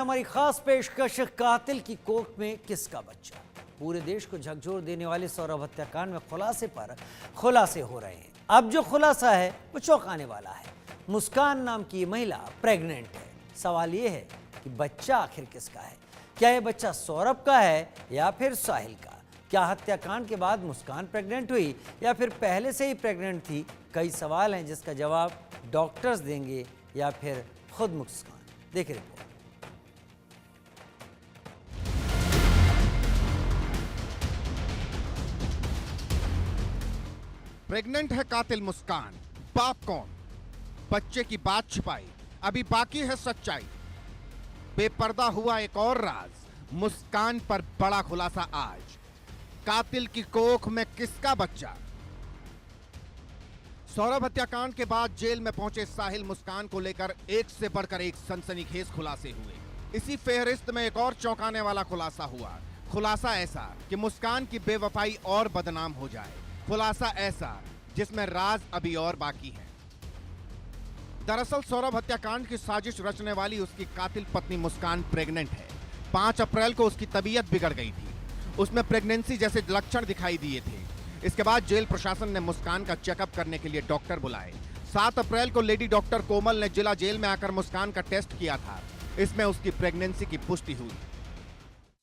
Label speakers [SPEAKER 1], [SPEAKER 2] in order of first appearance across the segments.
[SPEAKER 1] हमारी खास पेशकश कातिल की कोख में किसका बच्चा। पूरे देश को झकझोर देने वाले सौरभ हत्याकांड में खुलासे पर खुलासे हो रहे हैं। अब जो खुलासा है वो चौंकाने वाला है। मुस्कान नाम की महिला प्रेग्नेंट है। सवाल ये है कि बच्चा आखिर किसका है। क्या यह बच्चा सौरभ का है या फिर साहिल का। क्या हत्याकांड के बाद मुस्कान प्रेग्नेंट हुई या फिर पहले से ही प्रेग्नेंट थी। कई सवाल हैं जिसका जवाब डॉक्टर्स देंगे या फिर खुद मुस्कान। देखिए रिपोर्ट।
[SPEAKER 2] प्रेग्नेंट है कातिल मुस्कान, बाप कौन, बच्चे की बात छिपाई, अभी बाकी है सच्चाई। बेपर्दा हुआ एक और राज, मुस्कान पर बड़ा खुलासा आज। कातिल की कोख में किसका बच्चा। सौरभ हत्याकांड के बाद जेल में पहुंचे साहिल मुस्कान को लेकर एक से बढ़कर एक सनसनीखेज खुलासे हुए। इसी फेहरिस्त में एक और चौंकाने वाला खुलासा हुआ। खुलासा ऐसा कि मुस्कान की बेवफाई और बदनाम हो जाए। खुलासा ऐसा जिसमें राज अभी और बाकी है। दरअसल सौरभ हत्याकांड की साजिश रचने वाली उसकी कातिल पत्नी मुस्कान प्रेग्नेंट है। 5 अप्रैल को उसकी तबीयत बिगड़ गई थी। उसमें प्रेगनेंसी जैसे लक्षण दिखाई दिए थे। इसके बाद जेल प्रशासन ने मुस्कान का चेकअप करने के लिए डॉक्टर बुलाए। 7 अप्रैल को लेडी डॉक्टर कोमल ने जिला जेल में आकर मुस्कान का टेस्ट किया था। इसमें उसकी प्रेगनेंसी की पुष्टि हुई।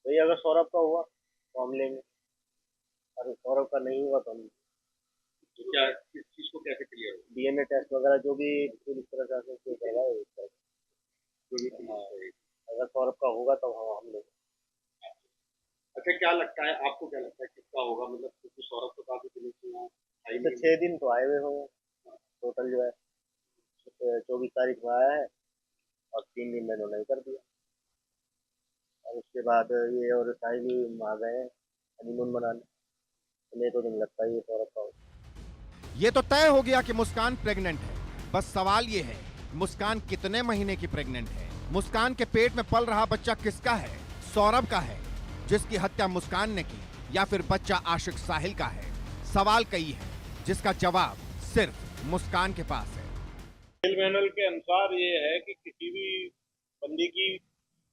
[SPEAKER 3] भैया अगर सौरभ का हुआ तो हम लेंगे, और सौरभ का नहीं हुआ तो हम
[SPEAKER 4] क्या इस चीज को कैसे क्लियर हो।
[SPEAKER 3] डीएनए टेस्ट वगैरह जो भी पूरी तरह से करवाए अगर सौरभ का होगा तो हम लेंगे।
[SPEAKER 4] अच्छा, क्या लगता है आपको, क्या लगता है किसका होगा, मतलब क्योंकि सौरभ तो काफी दिनों से यहाँ आई
[SPEAKER 3] तो 6 दिन तो आए हुए होंगे टोटल, जो है 24 तारीख को आया है और 3 दिन में इन्होंने कर दिया। और उसके बाद ये और साहिल भी आ गए हैं हनीमून मनाने। मेरे को नहीं लगता ये सौरभ का होगा।
[SPEAKER 2] ये तो तय हो गया कि मुस्कान प्रेग्नेंट है। बस सवाल ये है मुस्कान कितने महीने की प्रेग्नेंट है। मुस्कान के पेट में पल रहा बच्चा किसका है। सौरभ का है जिसकी हत्या मुस्कान ने की, या फिर बच्चा आशिक साहिल का है। सवाल कई है जिसका जवाब सिर्फ मुस्कान के पास है।
[SPEAKER 4] जेल मैनुअल के अनुसार ये है कि किसी भी बंदी की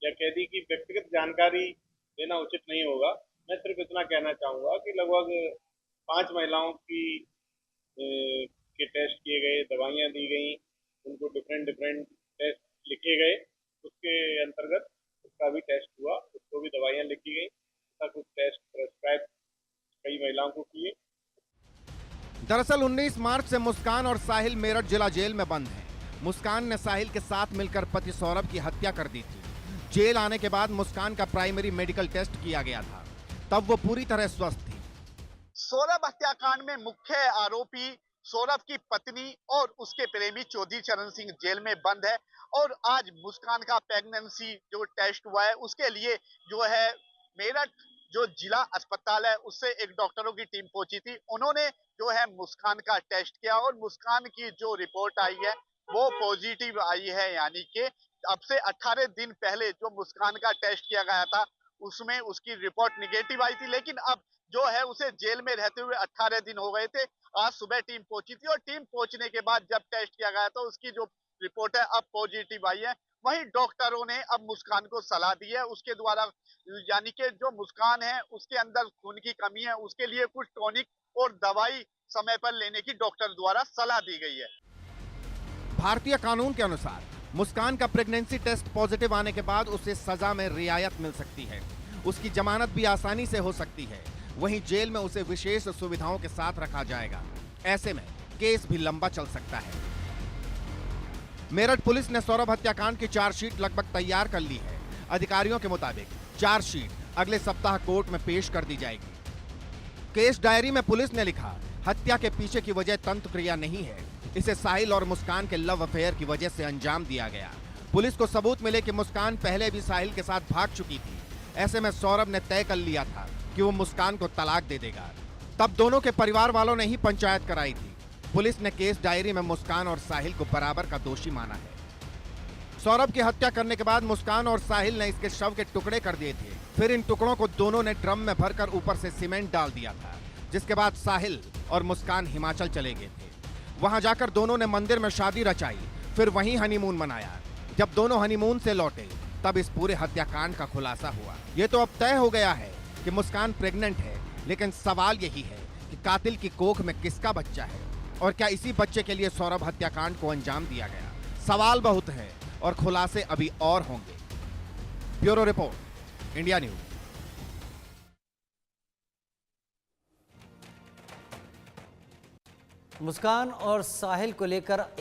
[SPEAKER 4] या कैदी की व्यक्तिगत जानकारी देना उचित नहीं होगा। मैं सिर्फ इतना कहना चाहूंगा कि लगभग 5 महिलाओं के टेस्ट किए गए, दवाइयां दी गई, उनको डिफरेंट टेस्ट लिखे गए। उसके अंतर्गत उसका भी टेस्ट हुआ, उसको भी दवाइयां लिखी गई, कुछ टेस्ट प्रेस्क्राइब कई महिलाओं को किए।
[SPEAKER 2] दरअसल 19 मार्च से मुस्कान और साहिल मेरठ जिला जेल में बंद हैं। मुस्कान ने साहिल के साथ मिलकर पति सौरभ की हत्या कर दी थी। जेल आने के बाद मुस्कान का प्राइमरी मेडिकल टेस्ट किया गया था, तब वो पूरी तरह स्वस्थ थी।
[SPEAKER 5] सौरभ हत्याकांड में मुख्य आरोपी सौरभ की पत्नी और उसके प्रेमी चौधरी चरण सिंह जेल में बंद है। और आज मुस्कान का प्रेगनेंसी जो टेस्ट हुआ है उसके लिए जो है मेरठ जो जिला अस्पताल है उससे एक डॉक्टरों की टीम पहुंची थी। उन्होंने जो है मुस्कान का टेस्ट किया और मुस्कान की जो रिपोर्ट आई है वो पॉजिटिव आई है। यानी कि अब से 18 दिन पहले जो मुस्कान का टेस्ट किया गया था उसमें उसकी रिपोर्ट निगेटिव आई थी, लेकिन अब जो है उसे जेल में रहते हुए 18 दिन हो गए थे। आज सुबह टीम पहुंची थी और टीम पहुंचने के बाद जब टेस्ट किया गया तो उसकी जो रिपोर्ट है अब पॉजिटिव आई है। वहीं डॉक्टरों ने अब मुस्कान को सलाह दी है उसके द्वारा, यानी कि जो मुस्कान है उसके अंदर खून की कमी है, उसके लिए कुछ टॉनिक और दवाई समय पर लेने की डॉक्टर द्वारा सलाह दी गई है।
[SPEAKER 2] भारतीय कानून के अनुसार मुस्कान का प्रेगनेंसी टेस्ट पॉजिटिव आने के बाद उसे सजा में रियायत मिल सकती है। उसकी जमानत भी आसानी से हो सकती है। वहीं जेल में उसे विशेष सुविधाओं के साथ रखा जाएगा। ऐसे में केस भी लंबा चल सकता है। मेरठ पुलिस ने सौरभ हत्याकांड की चार्जशीट लगभग तैयार कर ली है। अधिकारियों के मुताबिक चार्जशीट अगले सप्ताह कोर्ट में पेश कर दी जाएगी। केस डायरी में पुलिस ने लिखा, हत्या के पीछे की वजह तंत्र क्रिया नहीं है, इसे साहिल और मुस्कान के लव अफेयर की वजह से अंजाम दिया गया। पुलिस को सबूत मिले कि मुस्कान पहले भी साहिल के साथ भाग चुकी थी। ऐसे में सौरभ ने तय कर लिया था कि वो मुस्कान को तलाक दे देगा। तब दोनों के परिवार वालों ने ही पंचायत कराई थी। पुलिस ने केस डायरी में मुस्कान और साहिल को बराबर का दोषी माना है। सौरभ की हत्या करने के बाद मुस्कान और साहिल ने इसके शव के टुकड़े कर दिए थे। फिर इन टुकड़ों को दोनों ने ड्रम में भरकर ऊपर से सीमेंट डाल दिया था, जिसके बाद साहिल और मुस्कान हिमाचल चले गए थे। वहां जाकर दोनों ने मंदिर में शादी रचाई, फिर वहीं हनीमून मनाया। जब दोनों हनीमून से लौटे तब इस पूरे हत्याकांड का खुलासा हुआ। ये तो अब तय हो गया है कि मुस्कान प्रेग्नेंट है, लेकिन सवाल यही है कि कातिल की कोख में किसका बच्चा है और क्या इसी बच्चे के लिए सौरभ हत्याकांड को अंजाम दिया गया। सवाल बहुत हैं और खुलासे अभी और होंगे। Bureau report, India News.
[SPEAKER 1] Muskan और साहिल को लेकर